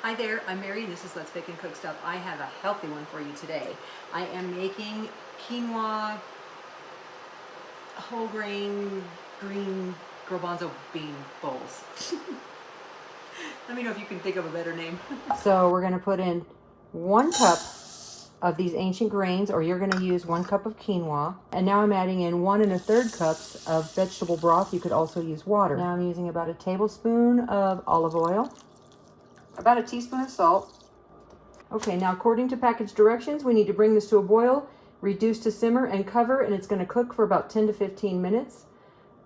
Hi there, I'm Mary and this is Let's Bake and Cook Stuff. I have a healthy one for you today. I am making quinoa whole grain green garbanzo bean bowls. Let me know if you can think of a better name. So we're going to put in 1 cup of these ancient grains, or you're going to use 1 cup of quinoa. And now I'm adding in 1 1/3 cups of vegetable broth. You could also use water. Now I'm using about a tablespoon of olive oil, about a teaspoon of salt. Okay, now according to package directions, we need to bring this to a boil, reduce to simmer, and cover, and it's going to cook for about 10 to 15 minutes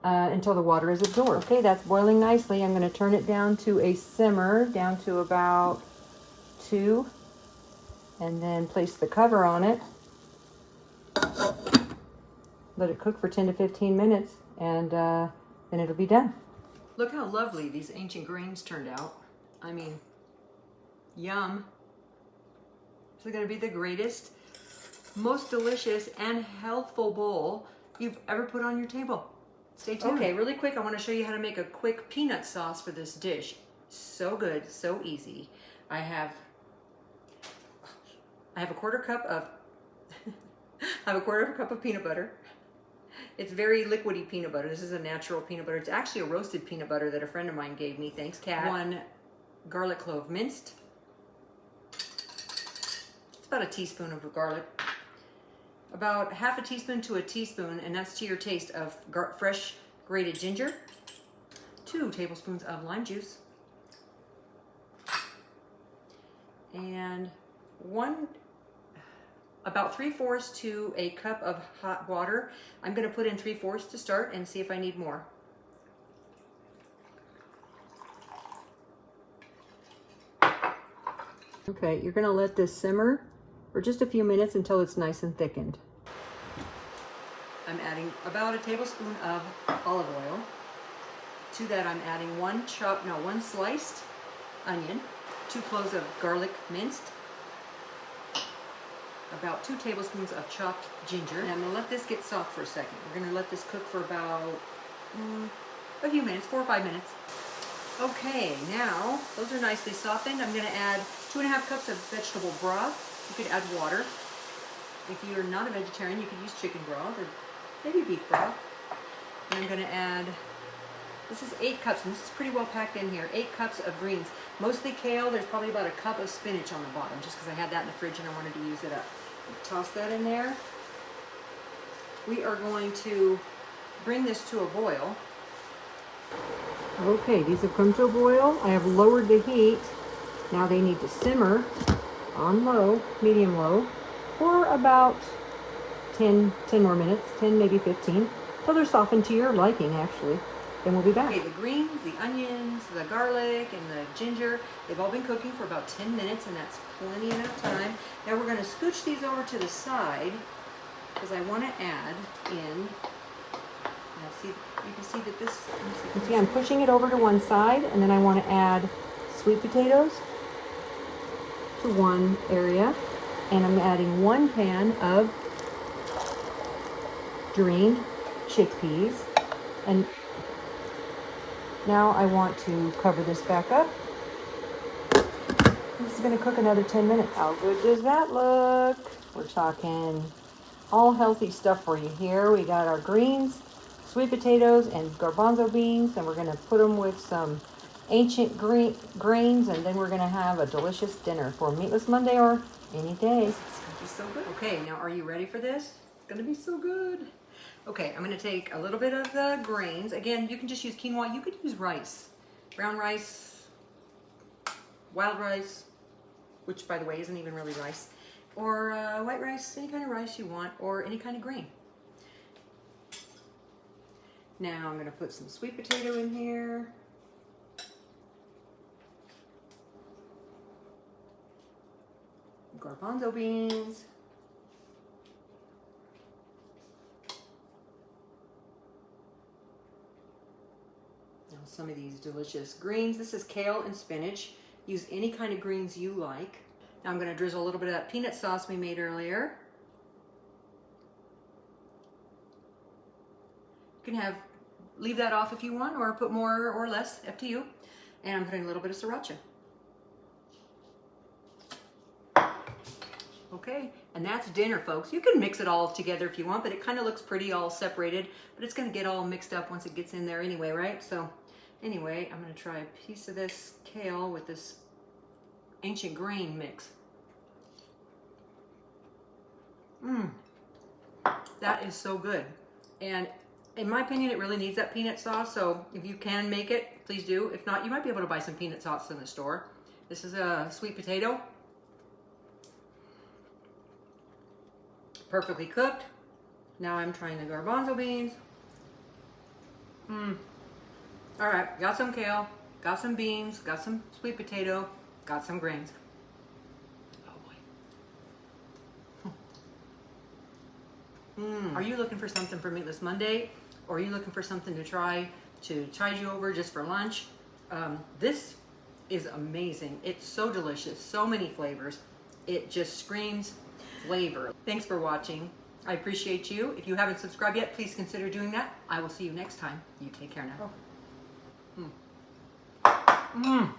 until the water is absorbed. Okay, that's boiling nicely. I'm going to turn it down to a simmer, down to about 2, and then place the cover on it. Let it cook for 10 to 15 minutes, and then it'll be done. Look how lovely these ancient grains turned out. I mean, yum. This is going to be the greatest, most delicious, and healthful bowl you've ever put on your table. Stay tuned. Okay, really quick, I want to show you how to make a quick peanut sauce for this dish. So good, so easy. I have a quarter cup of peanut butter. It's very liquidy peanut butter. This is a natural peanut butter. It's actually a roasted peanut butter that a friend of mine gave me. Thanks, Kat. 1 garlic clove minced. It's about a teaspoon of garlic. About half a teaspoon to a teaspoon, and that's to your taste, of fresh grated ginger. 2 tablespoons of lime juice. And about 3/4 to a cup of hot water. I'm going to put in 3/4 to start and see if I need more. Okay, you're going to let this simmer for just a few minutes until it's nice and thickened. I'm adding about a tablespoon of olive oil. To that I'm adding 1 sliced onion, 2 cloves of garlic minced, about 2 tablespoons of chopped ginger. And I'm going to let this get soft for a second. We're going to let this cook for about a few minutes, 4 or 5 minutes. Okay, now those are nicely softened. I'm going to add 2 1/2 cups of vegetable broth. You could add water. If you're not a vegetarian, you could use chicken broth or maybe beef broth. And I'm going to add, this is 8 cups, and this is pretty well packed in here, 8 cups of greens. Mostly kale. There's probably about a cup of spinach on the bottom, just because I had that in the fridge and I wanted to use it up. Toss that in there. We are going to bring this to a boil. Okay, these have come to a boil. I have lowered the heat. Now they need to simmer on low, medium low, for about 10 more minutes, 10, maybe 15, till they're softened to your liking, actually. Then we'll be back. Okay, the greens, the onions, the garlic, and the ginger, they've all been cooking for about 10 minutes, and that's plenty enough time. Now we're going to scooch these over to the side, because I want to add in, you can see that this, you can see I'm pushing it over to one side, and then I want to add sweet potatoes to one area, and I'm adding 1 pan of drained chickpeas, and now I want to cover this back up. This is going to cook another 10 minutes. How good does that look? We're talking all healthy stuff for you here. We got our greens, sweet potatoes, and garbanzo beans, and we're going to put them with some ancient grains, and then we're going to have a delicious dinner for Meatless Monday or any day. It's going to be so good. Okay, now are you ready for this? It's going to be so good. Okay, I'm going to take a little bit of the grains. Again, you can just use quinoa. You could use rice, brown rice, wild rice, which by the way isn't even really rice, or white rice, any kind of rice you want, or any kind of grain. Now I'm going to put some sweet potato in here. Garbanzo beans. Now some of these delicious greens. This is kale and spinach. Use any kind of greens you like. Now I'm going to drizzle a little bit of that peanut sauce we made earlier. You can leave that off if you want, or put more or less, up to you. And I'm putting a little bit of sriracha. Okay, and that's dinner, folks. You can mix it all together if you want, but it kind of looks pretty all separated, but it's gonna get all mixed up once it gets in there anyway, right? So anyway, I'm gonna try a piece of this kale with this ancient grain mix. That is so good. And in my opinion, it really needs that peanut sauce, so if you can make it, please do. If not, you might be able to buy some peanut sauce in the store. This is a sweet potato. Perfectly cooked. Now I'm trying the garbanzo beans. All right, got some kale, got some beans, got some sweet potato, got some grains. Oh boy. Are you looking for something for Meatless Monday? Or are you looking for something to try to tide you over just for lunch? This is amazing. It's so delicious, so many flavors. It just screams flavor. Thanks for watching. I appreciate you. If you haven't subscribed yet, please consider doing that. I will see you next time. You take care now.